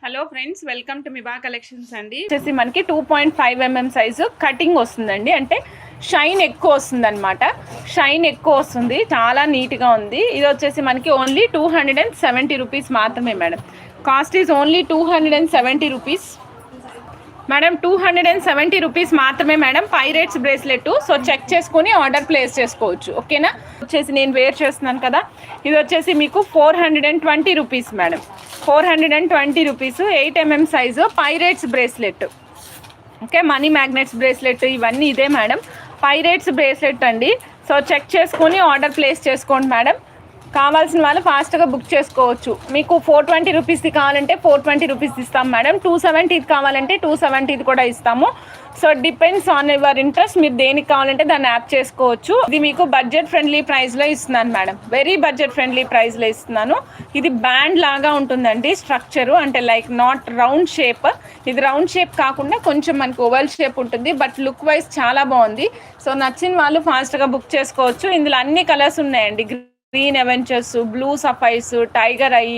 Hello friends, welcome to Miba collections అండి. వచ్చేసి మనకి 2.5 mm సైజు కటింగ్ వస్తుందండి. అంటే షైన్ ఎక్కువ వస్తుంది అనమాట. షైన్ ఎక్కువ వస్తుంది, చాలా నీట్గా ఉంది. ఇది వచ్చేసి మనకి ఓన్లీ 270 రూపీస్ మాత్రమే madam. Cost is only 270 rupees madam. 270 rupees మాత్రమే madam. Pirates bracelet. So check చేసుకుని ఆర్డర్ ప్లేస్ చేసుకోవచ్చు, ఓకేనా. వచ్చేసి నేను వేర్ చేస్తున్నాను కదా, ఇది వచ్చేసి మీకు 420 rupees madam. 420 rupees 8 mm size pirates bracelet. Okay, money magnets bracelet ఇవన్నీ ఇదే మేడం. పైరేట్స్ బ్రేస్లెట్ అండి. సో చెక్ చేసుకుని ఆర్డర్ ప్లేస్ చేసుకోండి మేడం. కావాల్సిన వాళ్ళు ఫాస్ట్గా బుక్ చేసుకోవచ్చు. మీకు 420 రూపీస్ది కావాలంటే 420 రూపీస్ ఇస్తాం మేడం. 270 కావాలంటే 270 కూడా ఇస్తాము. So depends on your interest. మీరు దేనికి కావాలంటే దాన్ని యాప్ చేసుకోవచ్చు. ఇది మీకు బడ్జెట్ ఫ్రెండ్లీ ప్రైస్లో ఇస్తున్నాను మేడం. వెరీ బడ్జెట్ ఫ్రెండ్లీ ప్రైస్లో ఇస్తున్నాను. ఇది బ్యాండ్ లాగా ఉంటుందండి స్ట్రక్చరు, అంటే లైక్ నాట్ రౌండ్ షేప్. ఇది రౌండ్ షేప్ కాకుండా కొంచెం మనకు ఓవల్ షేప్ ఉంటుంది, బట్ లుక్ వైజ్ చాలా బాగుంది. సో నచ్చిన వాళ్ళు ఫాస్ట్గా బుక్ చేసుకోవచ్చు. ఇందులో అన్ని కలర్స్ ఉన్నాయండి. Green aventurines, blue sapphires, tiger eye,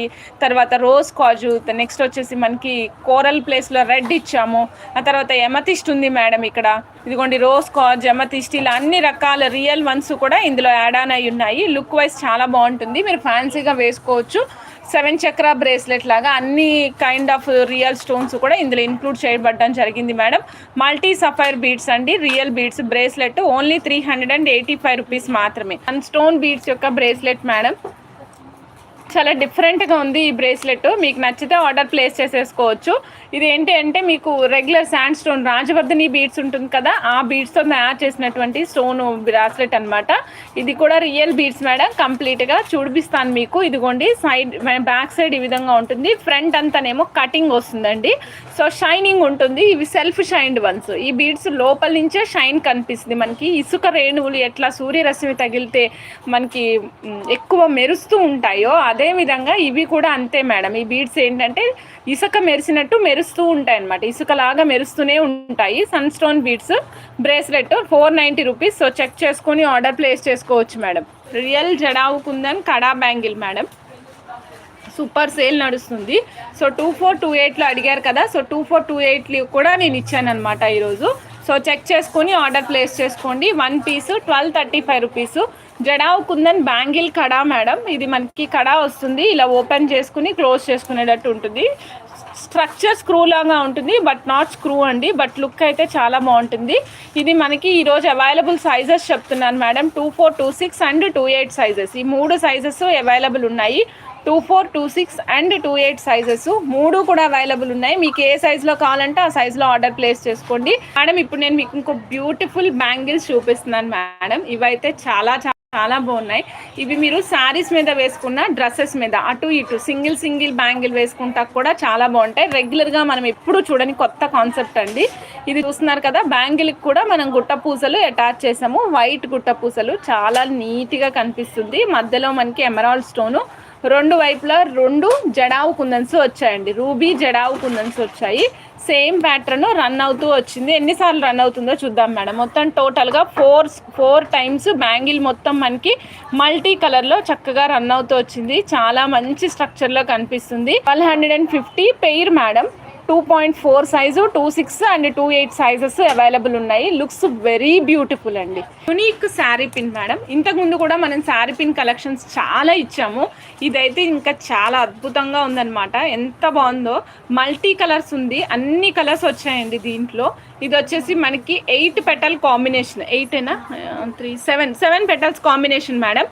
తర్వాత రోజ్ కాజు, నెక్స్ట్ వచ్చేసి మనకి కోరల్ ప్లేస్లో రెడ్ ఇచ్చాము. ఆ తర్వాత ఎమతిస్ట్ ఉంది మేడం ఇక్కడ. ఇదిగోండి రోజ్ కాజ్, ఎమతిస్ట్, ఇలా అన్ని రకాల రియల్ వన్స్ కూడా ఇందులో యాడ్ ఆన్ అయి ఉన్నాయి. లుక్ వైజ్ చాలా బాగుంటుంది, మీరు ఫ్యాన్సీగా వేసుకోవచ్చు. 7 చక్ర బ్రేస్లెట్ లాగా అన్ని కైండ్ ఆఫ్ రియల్ స్టోన్స్ కూడా ఇందులో ఇంక్లూడ్ చేయబడడం జరిగింది మేడం. మల్టీ సఫైర్ బీడ్స్ అండి, real beads bracelet only 385 rupees మాత్రమే. అన్ స్టోన్ బీడ్స్ యొక్క బ్రేస్లెట్ మేడం. చాలా డిఫరెంట్గా ఉంది ఈ బ్రేస్లెట్. మీకు నచ్చితే ఆర్డర్ ప్లేస్ చేసేసుకోవచ్చు. ఇది ఏంటి అంటే మీకు రెగ్యులర్ శాండ్ స్టోన్ రాజవర్ధని బీడ్స్ ఉంటుంది కదా, ఆ బీడ్స్తో తయారు చేసినటువంటి స్టోన్ బ్రాస్లెట్ అనమాట. ఇది కూడా రియల్ బీడ్స్ మేడం. కంప్లీట్గా చూపిస్తాను మీకు. ఇదిగోండి సైడ్, బ్యాక్ సైడ్ ఈ విధంగా ఉంటుంది. ఫ్రంట్ అంతానేమో కటింగ్ వస్తుందండి. సో షైనింగ్ ఉంటుంది. ఇవి సెల్ఫ్ షైన్డ్ వన్స్. ఈ బీడ్స్ లోపల నుంచే షైన్ కనిపిస్తుంది మనకి. ఇసుక రేణువులు ఎట్లా సూర్యరశ్మి తగిలితే మనకి ఎక్కువ మెరుస్తూ ఉంటాయో అదేవిధంగా ఇవి కూడా అంతే మేడం. ఈ బీడ్స్ ఏంటంటే ఇసుక మెరిసినట్టు మెరుస్తూ ఉంటాయి అనమాట. ఇసుకలాగా మెరుస్తూనే ఉంటాయి. Sun stone beads bracelet 490 rupees. So check చేసుకుని ఆర్డర్ ప్లేస్ చేసుకోవచ్చు madam. Real jadau kundan kada bangle madam. Super sale నడుస్తుంది. సో 2428లో అడిగారు కదా, సో 2428 కూడా నేను ఇచ్చాను అనమాట ఈరోజు. సో చెక్ చేసుకుని ఆర్డర్ ప్లేస్ చేసుకోండి. 1 piece 1235 rupees. Jadau kundan bangle kada madam. ఇది మనకి కడా వస్తుంది, ఇలా ఓపెన్ చేసుకుని క్లోజ్ చేసుకునేటట్టు ఉంటుంది. స్ట్రక్చర్ స్క్రూ లాగా ఉంటుంది, బట్ నాట్ స్క్రూ అండి. బట్ లుక్ అయితే చాలా బాగుంటుంది. ఇది మనకి ఈరోజు అవైలబుల్ సైజెస్ చెప్తున్నాను మేడం. 24, 26 and 28 sizes. ఈ 3 సైజెస్ అవైలబుల్ ఉన్నాయి. 24, 26 అండ్ 28 సైజెస్ 3 కూడా అవైలబుల్ ఉన్నాయి. మీకు ఏ సైజులో కావాలంటే ఆ సైజులో ఆర్డర్ ప్లేస్ చేసుకోండి మేడం. ఇప్పుడు నేను మీకు ఇంకో బ్యూటిఫుల్ బ్యాంగిల్స్ చూపిస్తున్నాను మేడం. ఇవైతే చాలా చాలా బాగున్నాయి. ఇవి మీరు శారీస్ మీద వేసుకున్న, డ్రెస్సెస్ మీద అటు ఇటు సింగిల్ బ్యాంగిల్ వేసుకుంటా కూడా చాలా బాగుంటాయి. రెగ్యులర్గా మనం ఎప్పుడు చూడని కొత్త కాన్సెప్ట్ అండి. ఇది చూస్తున్నారు కదా, బ్యాంగిల్కి కూడా మనం గుట్ట పూసలు అటాచ్ చేసాము. వైట్ గుట్ట పూసలు చాలా నీట్గా కనిపిస్తుంది. మధ్యలో మనకి ఎమరాల్డ్ స్టోను, 2 వైపులా 2 జడావు కుందన్స్ వచ్చాయండి. రూబీ జడావు కుందన్స్ వచ్చాయి. సేమ్ ప్యాటర్న్ రన్ అవుతూ వచ్చింది. ఎన్నిసార్లు రన్ అవుతుందో చూద్దాం మేడం. మొత్తం టోటల్గా 4 టైమ్స్ బ్యాంగిల్ మొత్తం మనకి మల్టీ కలర్లో చక్కగా రన్ అవుతూ వచ్చింది. చాలా మంచి స్ట్రక్చర్లో కనిపిస్తుంది. 1250 pair madam. 2.4 size, 26 and 28 sizes available ఉన్నాయి. లుక్స్ వెరీ బ్యూటిఫుల్ అండి. Unique sari pin madam. ఇంతకుముందు కూడా మనం శారీ పిన్ కలెక్షన్స్ చాలా ఇచ్చాము. ఇదైతే ఇంకా చాలా అద్భుతంగా ఉందన్నమాట. ఎంత బాగుందో. మల్టీ కలర్స్ ఉంది, అన్ని కలర్స్ వచ్చాయండి దీంట్లో. ఇది వచ్చేసి మనకి 8 పెటల్ కాంబినేషన్. 8ఏనా 3 7 పెటల్స్ కాంబినేషన్ మేడం.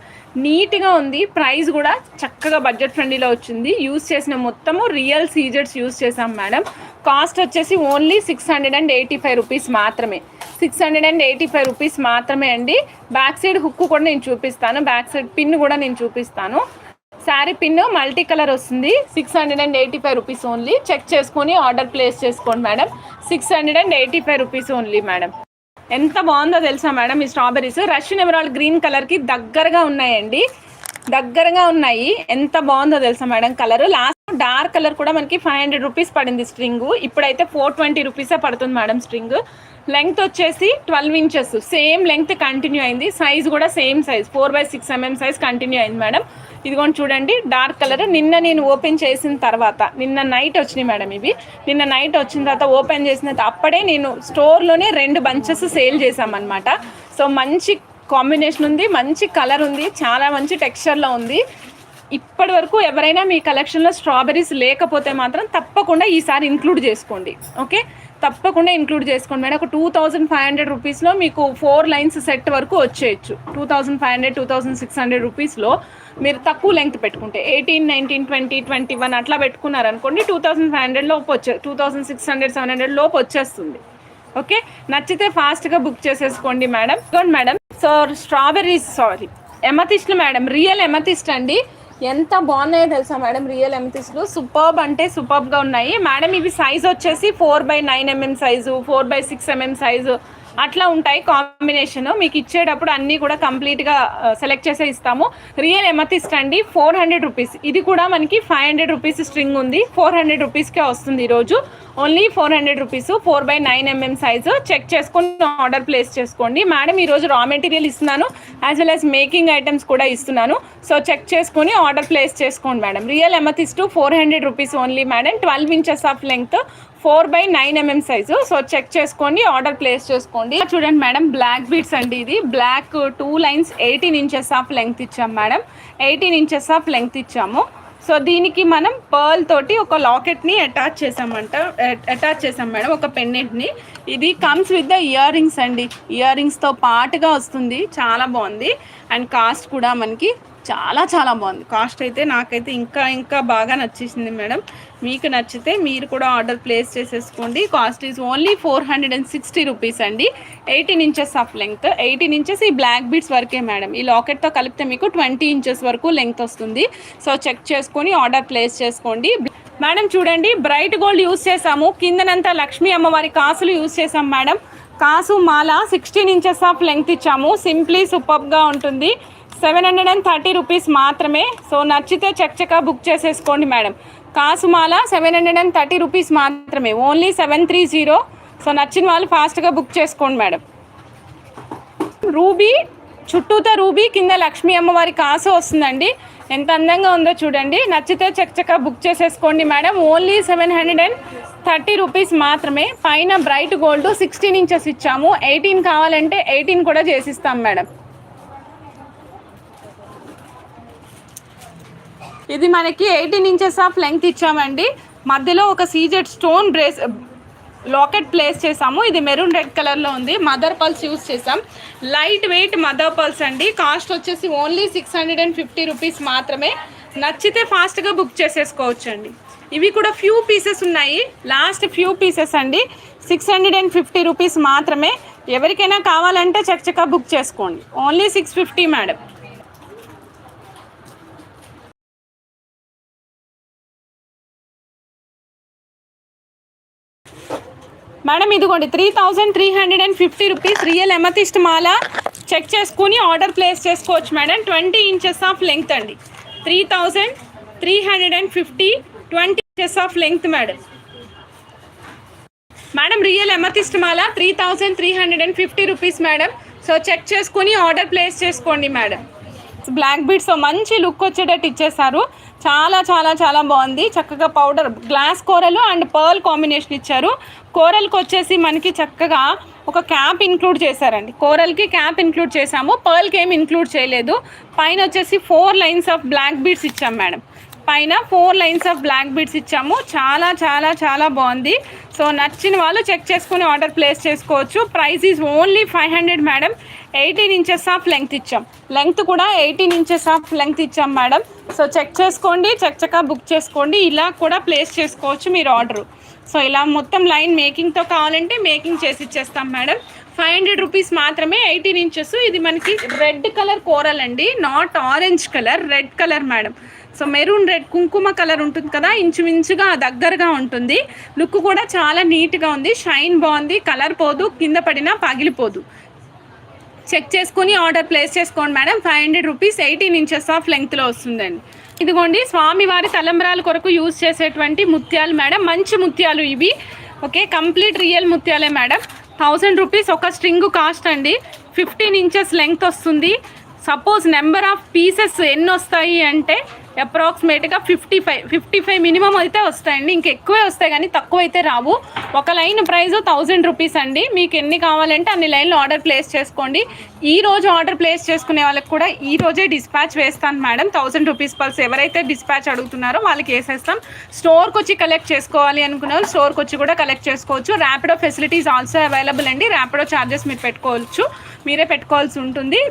నీట్గా ఉంది. ప్రైస్ కూడా చక్కగా బడ్జెట్ ఫ్రెండ్లీలో వచ్చింది. యూస్ చేసిన మొత్తము రియల్ సీజెడ్స్ యూస్ చేసాం మేడం. కాస్ట్ వచ్చేసి ఓన్లీ 685 రూపీస్ మాత్రమే. 685 రూపీస్ మాత్రమే అండి. బ్యాక్ సైడ్ హుక్ కూడా నేను చూపిస్తాను, బ్యాక్ సైడ్ పిన్ కూడా నేను చూపిస్తాను. శారీ పిన్ మల్టీ కలర్ వస్తుంది. 685 రూపీస్ ఓన్లీ. చెక్ చేసుకొని ఆర్డర్ ప్లేస్ చేసుకోండి మేడం. 685 rupees only madam. ఎంత బాగుందో తెలుసా మేడం. ఈ స్ట్రాబెర్రీస్ రష్యన్ ఎమరాల్డ్ గ్రీన్ కలర్కి దగ్గరగా ఉన్నాయండి, దగ్గరగా ఉన్నాయి. ఎంత బాగుందో తెలుసా madam colour. Last dark colour కూడా మనకి 500 రూపీస్ పడింది స్ట్రింగ్. ఇప్పుడైతే 420 రూపీసే పడుతుంది మేడం స్ట్రింగ్. లెంగ్త్ వచ్చేసి 12 ఇంచెస్, సేమ్ లెంగ్త్ కంటిన్యూ అయింది. సైజ్ కూడా same size 4/6 mm size continue అయింది మేడం. ఇదిగోండి చూడండి, డార్క్ కలర్. నిన్న నేను ఓపెన్ చేసిన తర్వాత, నిన్న నైట్ వచ్చినాయి మేడం ఇవి. నిన్న నైట్ వచ్చిన తర్వాత ఓపెన్ చేసిన అప్పుడే నేను స్టోర్లోనే 2 బంచెస్ సేల్ చేసామన్నమాట. సో మంచి కాంబినేషన్ ఉంది, మంచి కలర్ ఉంది, చాలా మంచి టెక్స్చర్లో ఉంది. ఇప్పటి వరకు ఎవరైనా మీ కలెక్షన్లో స్ట్రాబెర్రీస్ లేకపోతే మాత్రం తప్పకుండా ఈసారి ఇంక్లూడ్ చేసుకోండి. ఓకే, తప్పకుండా ఇంక్లూడ్ చేసుకోండి మేడం. ఒక 2500 రూపీస్లో మీకు 4 లైన్స్ సెట్ వరకు వచ్చేయచ్చు. 2500, 2600 రూపీస్లో మీరు తక్కువ లెంగ్త్ పెట్టుకుంటే 18, 19, 20, 21 అట్లా పెట్టుకున్నారనుకోండి 2500 లోపు 2600, 700 లోపు వచ్చేస్తుంది. ఓకే, నచ్చితే ఫాస్ట్గా బుక్ చేసేసుకోండి మేడం. ఇదిగోండి మేడం, సో స్ట్రాబెర్రీస్, ఎమతిస్ట్లు మేడం, రియల్ ఎమతిస్ట్ అండి. ఎంత బాగున్నాయో తెలుసా మేడం, రియల్ ఎమతిస్ట్లు సూపర్బ్ అంటే సూపర్బ్గా ఉన్నాయి మేడం. ఇవి సైజ్ వచ్చేసి 4/9 mm సైజు, 4/6 mm సైజు అట్లా ఉంటాయి కాంబినేషన్. మీకు ఇచ్చేటప్పుడు అన్నీ కూడా కంప్లీట్గా సెలెక్ట్ చేసే ఇస్తాము. రియల్ ఎమతిస్ట్ అండి, 400 రూపీస్. ఇది కూడా మనకి 500 రూపీస్ స్ట్రింగ్ ఉంది, 400 రూపీస్కే వస్తుంది ఈరోజు. Only 400 rupees, 4/9 mm size. Check చేసుకొని ఆర్డర్ ప్లేస్ చేసుకోండి మేడం. ఈరోజు రా మెటీరియల్ ఇస్తున్నాను, as well as making items కూడా ఇస్తున్నాను. సో చెక్ చేసుకొని ఆర్డర్ ప్లేస్ చేసుకోండి madam. Real amethyst 400 rupees only madam. 12 inches of length, 4/9 mm size. So check చేసుకోండి, order place చేసుకోండి. చూడండి మేడం, బ్లాక్ బీడ్స్ అండి. ఇది black 2 lines 18 inches of length ఇచ్చాము మేడం. 18 ఇంచెస్ ఆఫ్ లెంగ్త్ ఇచ్చాము. So దీనికి మనం పర్ల్ తోటి ఒక లాకెట్ని అటాచ్ చేసాం మేడం, ఒక పెండెంట్ని. ఇది comes with the ear rings అండి. ఇయర్ రింగ్స్తో పాటుగా వస్తుంది, చాలా బాగుంది. అండ్ కాస్ట్ కూడా మనకి చాలా బాగుంది. కాస్ట్ అయితే నాకైతే ఇంకా బాగా నచ్చేసింది మేడం. మీకు నచ్చితే మీరు కూడా ఆర్డర్ ప్లేస్ చేసేసుకోండి. కాస్ట్ ఈజ్ ఓన్లీ 460 రూపీస్ అండి. 18 ఇంచెస్ ఆఫ్ లెంగ్త్, 18 ఇంచెస్ ఈ బ్లాక్ బీడ్స్ వరకే మేడం. ఈ లాకెట్తో కలిపితే మీకు 20 ఇంచెస్ వరకు లెంగ్త్ వస్తుంది. సో చెక్ చేసుకొని ఆర్డర్ ప్లేస్ చేసుకోండి మేడం. చూడండి, బ్రైట్ గోల్డ్ యూస్ చేసాము, కిందనంతా లక్ష్మీ అమ్మవారి కాసులు యూస్ చేసాం మేడం. కాసు మాల 16 ఇంచెస్ ఆఫ్ లెంగ్త్ ఇచ్చాము. సింప్లీ సూపర్గా ఉంటుంది. 730 రూపీస్ మాత్రమే. సో నచ్చితే చక్కగా బుక్ చేసేసుకోండి మేడం. కాసుమాల 730 రూపీస్ మాత్రమే, ఓన్లీ 730. సో నచ్చిన వాళ్ళు ఫాస్ట్గా బుక్ చేసుకోండి మేడం. రూబీ, చుట్టూతో రూబీ, కింద లక్ష్మీ అమ్మవారి కాసు వస్తుందండి. ఎంత అందంగా ఉందో చూడండి. నచ్చితే చక్కగా బుక్ చేసేసుకోండి మేడం. ఓన్లీ 730 రూపీస్ మాత్రమే. పైన బ్రైట్ గోల్డ్ 16 ఇంచెస్ ఇచ్చాము. 18 కావాలంటే 18 కూడా చేసిస్తాం మేడం. ఇది మనకి 18 ఇంచెస్ ఆఫ్ లెంగ్త్ ఇచ్చామండి. మధ్యలో ఒక సీజెడ్ స్టోన్ లాకెట్ ప్లేస్ చేసాము. ఇది మెరూన్ రెడ్ కలర్లో ఉంది. మదర్ పర్ల్స్ యూస్ చేసాం, లైట్ వెయిట్ మదర్ పర్ల్స్ అండి. కాస్ట్ వచ్చేసి ఓన్లీ 650 రూపీస్ మాత్రమే. నచ్చితే ఫాస్ట్గా బుక్ చేసేసుకోవచ్చండి. ఇవి కూడా ఫ్యూ పీసెస్ ఉన్నాయి, లాస్ట్ ఫ్యూ పీసెస్ అండి. 650 రూపీస్ మాత్రమే. ఎవరికైనా కావాలంటే చక్కగా బుక్ చేసుకోండి. Only 650 madam. మేడం ఇదిగోండి 3350 రూపీస్ రియల్ ఎమతిస్ట్ మాల. చెక్ చేసుకుని ఆర్డర్ ప్లేస్ చేసుకోవచ్చు మేడం. 20 ఇంచెస్ ఆఫ్ లెంగ్త్ అండి. 3350, 20 inches of length madam. Madam real amethyst మాల 3350 రూపీస్ మేడం. సో చెక్ చేసుకుని ఆర్డర్ ప్లేస్ చేసుకోండి మేడం. బ్లాక్ బీడ్స్ మంచి లుక్ వచ్చేటట్టు ఇచ్చేసారు. చాలా బాగుంది. చక్కగా powder glass coral and pearl combination ఇచ్చారు. కోరల్కి వచ్చేసి మనకి చక్కగా ఒక క్యాప్ ఇంక్లూడ్ చేశారండి. కోరల్కి క్యాప్ ఇంక్లూడ్ చేసాము, పర్ల్కి ఏమి ఇంక్లూడ్ చేయలేదు. పైన వచ్చేసి 4 లైన్స్ ఆఫ్ బ్లాక్ బీడ్స్ ఇచ్చాం మేడం. పైన 4 లైన్స్ ఆఫ్ బ్లాక్ బీడ్స్ ఇచ్చాము. చాలా బాగుంది. సో నచ్చిన వాళ్ళు చెక్ చేసుకుని ఆర్డర్ ప్లేస్ చేసుకోవచ్చు. Price is only 500 madam. 18 inches of length ఇచ్చాం. లెంగ్త్ కూడా 18 ఇంచెస్ ఆఫ్ లెంగ్త్ ఇచ్చాం మేడం. సో చెక్ చేసుకోండి, చక్కగా బుక్ చేసుకోండి. ఇలా కూడా ప్లేస్ చేసుకోవచ్చు మీరు ఆర్డరు. సో ఇలా మొత్తం లైన్ మేకింగ్తో కావాలంటే మేకింగ్ చేసి ఇచ్చేస్తాం మేడం. 500 రూపీస్ మాత్రమే. 18 ఇంచెస్. ఇది మనకి రెడ్ కలర్ కోరల్ అండి, not orange colour, red colour madam. So maroon red కుంకుమ కలర్ ఉంటుంది కదా, ఇంచుమించుగా దగ్గరగా ఉంటుంది. లుక్ కూడా చాలా నీట్గా ఉంది, షైన్ బాగుంది, కలర్ పోదు, కింద పడినా పగిలిపోదు. చెక్ చేసుకుని ఆర్డర్ ప్లేస్ చేసుకోండి మేడం. 500 రూపీస్, 18 ఇంచెస్ ఆఫ్ లెంగ్త్లో వస్తుందండి. ఇదిగోండి స్వామివారి తలంబ్రాల కొరకు యూజ్ చేసేటువంటి ముత్యాలు మేడం. మంచి ముత్యాలు ఇవి. ఓకే, కంప్లీట్ రియల్ ముత్యాలే మేడం. 1000 రూపీస్ ఒక స్ట్రింగ్ కాస్ట్ అండి. 15 ఇంచెస్ లెంగ్త్ వస్తుంది. సపోజ్ నెంబర్ ఆఫ్ పీసెస్ ఎన్ని వస్తాయి అంటే అప్రాక్సిమేట్గా 55 మినిమం అయితే వస్తాయండి. ఇంక ఎక్కువే వస్తాయి కానీ తక్కువ అయితే రావు. ఒక లైన్ ప్రైస్ 1000 రూపీస్ అండి. మీకు ఎన్ని కావాలంటే అన్ని లైన్లు ఆర్డర్ ప్లేస్ చేసుకోండి. ఈ రోజు ఆర్డర్ ప్లేస్ చేసుకునే వాళ్ళకి కూడా ఈ రోజే డిస్పాచ్ వేస్తాను మేడం. 1000 రూపీస్ పల్స్ ఎవరైతే డిస్పాచ్ అడుగుతున్నారో వాళ్ళకి వేసేస్తాం. స్టోర్కి వచ్చి కలెక్ట్ చేసుకోవాలి అనుకున్న వాళ్ళు స్టోర్కి వచ్చి కూడా కలెక్ట్ చేసుకోవచ్చు. ర్యాపిడో ఫెసిలిటీస్ ఆల్సో అవైలబుల్ అండి. ర్యాపిడో ఛార్జెస్ మీరు పెట్టుకోవచ్చు, మీరే పెట్టుకోవాల్సి ఉంటుంది.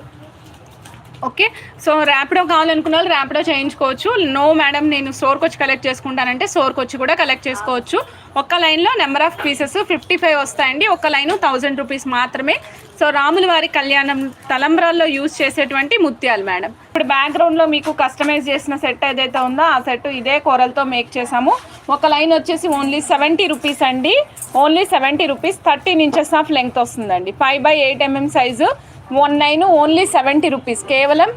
ఓకే, సో ర్యాపిడో కావాలనుకున్న వాళ్ళు ర్యాపిడో చేయించుకోవచ్చు. నో మేడం నేను స్టోర్కి వచ్చి కలెక్ట్ చేసుకుంటానంటే స్టోర్కి వచ్చి కూడా కలెక్ట్ చేసుకోవచ్చు. ఒక్క లైన్లో నెంబర్ ఆఫ్ పీసెస్ 55 వస్తాయండి. ఒక లైను 1000 రూపీస్ మాత్రమే. సో రాముల వారి కళ్యాణం తలంబ్రాల్లో యూజ్ చేసేటువంటి ముత్యాలు మేడం. ఇప్పుడు బ్యాక్గ్రౌండ్లో మీకు కస్టమైజ్ చేసిన సెట్ ఏదైతే ఉందో ఆ సెట్ ఇదే కూరలతో మేక్ చేసాము. ఒక లైన్ వచ్చేసి ఓన్లీ 70 రూపీస్ అండి. Only 70 rupees. 13 inches of length వస్తుందండి. 5/8 mm సైజు. 19 only 70 rupees. కేవలం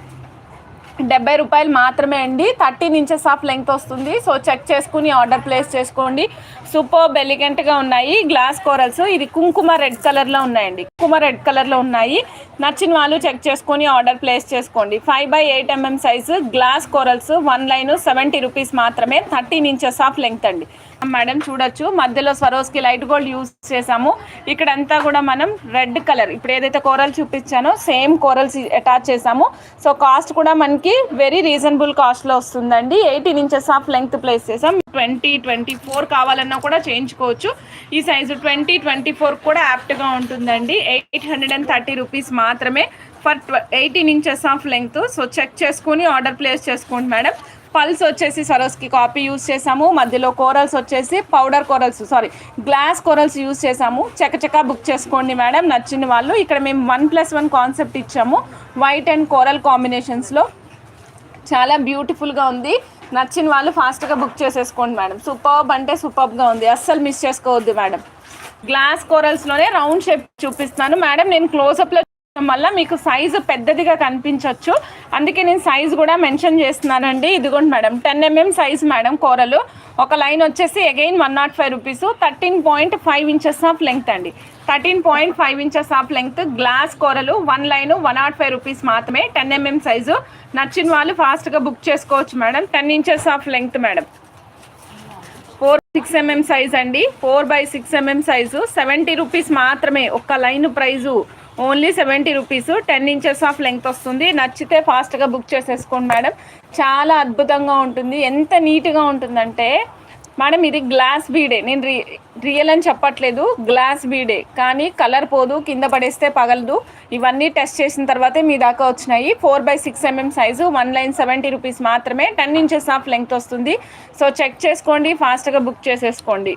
70 రూపాయలు మాత్రమే అండి. 13 ఇంచెస్ ఆఫ్ లెంగ్త్ వస్తుంది. సో చెక్ చేసుకుని ఆర్డర్ ప్లేస్ చేసుకోండి. సూపర్ ఎలిగెంట్గా ఉన్నాయి గ్లాస్ కోరల్స్. ఇది కుంకుమ రెడ్ కలర్లో ఉన్నాయండి. కుంకుమ రెడ్ కలర్లో ఉన్నాయి. నచ్చిన వాళ్ళు చెక్ చేసుకొని ఆర్డర్ ప్లేస్ చేసుకోండి. 5/8 mm size glass corals. 1 line 70 rupees మాత్రమే. 13 ఇంచెస్ ఆఫ్ లెంగ్త్ అండి. మేడం చూడొచ్చు మధ్యలో స్వరోస్కి లైట్ గోల్డ్ యూజ్ చేసాము. ఇక్కడంతా కూడా మనం రెడ్ కలర్ ఇప్పుడు ఏదైతే కోరల్ చూపించానో సేమ్ కోరల్స్ అటాచ్ చేసాము. సో కాస్ట్ కూడా మనకి వెరీ రీజనబుల్ కాస్ట్లో వస్తుందండి. 18 ఇంచెస్ ఆఫ్ లెంగ్త్ ప్లేస్ చేసాం. 20-24 కావాలన్నా కూడా చేయించుకోవచ్చు. ఈ సైజు 20-24 కూడా యాప్ట్గా ఉంటుందండి. 830 రూపీస్ మాత్రమే for 18 inches of length. So check చేసుకుని ఆర్డర్ ప్లేస్ చేసుకోండి మేడం. పల్స్ వచ్చేసి సరోస్కి కాపీ యూజ్ చేసాము. మధ్యలో కోరల్స్ వచ్చేసి powder corals glass corals use చేసాము. చకచకా బుక్ చేసుకోండి మేడం నచ్చిన వాళ్ళు. ఇక్కడ మేము 1+1 కాన్సెప్ట్ ఇచ్చాము. వైట్ అండ్ కోరల్ కాంబినేషన్స్లో చాలా బ్యూటిఫుల్గా ఉంది. నచ్చిన వాళ్ళు ఫాస్ట్గా బుక్ చేసేసుకోండి మేడం. సూపర్బ్ అంటే సూపర్బ్గా ఉంది, అస్సలు మిస్ చేసుకోవద్దు మేడం. గ్లాస్ కోరల్స్లోనే రౌండ్ షేప్ చూపిస్తాను మేడం. నేను క్లోజప్లో వల్ల మీకు సైజు పెద్దదిగా కనిపించవచ్చు, అందుకే నేను సైజు కూడా మెన్షన్ చేస్తున్నానండి. ఇదిగోండి మేడం 10 mm సైజు మేడం కోరలు. ఒక లైన్ వచ్చేసి again 105 rupees. 13.5 inches of length అండి. 13.5 ఇంచెస్ ఆఫ్ లెంగ్త్ గ్లాస్ కోరలు. 1 లైన్ 105 రూపీస్ మాత్రమే. 10 mm సైజు. నచ్చిన వాళ్ళు ఫాస్ట్గా బుక్ చేసుకోవచ్చు madam. 10 inches of length madam. 4/6 mm size అండి. 4/6 mm సైజు. 70 రూపీస్ మాత్రమే. ఒక్క line price only 70 rupees. 10 inches of length వస్తుంది. నచ్చితే ఫాస్ట్గా బుక్ చేసేసుకోండి మేడం. చాలా అద్భుతంగా ఉంటుంది. ఎంత నీట్గా ఉంటుందంటే మేడం ఇది గ్లాస్ బీడే. నేను రియల్ అని చెప్పట్లేదు, గ్లాస్ బీడే. కానీ కలర్ పోదు, కింద పడేస్తే పగలదు. ఇవన్నీ టెస్ట్ చేసిన తర్వాతే మీ దాకా వచ్చినాయి. 4/6 mm సైజు. 1 లైన్ 70 రూపీస్ మాత్రమే. 10 ఇంచెస్ ఆఫ్ లెంగ్త్ వస్తుంది. సో చెక్ చేసుకోండి, ఫాస్ట్గా బుక్ చేసేసుకోండి.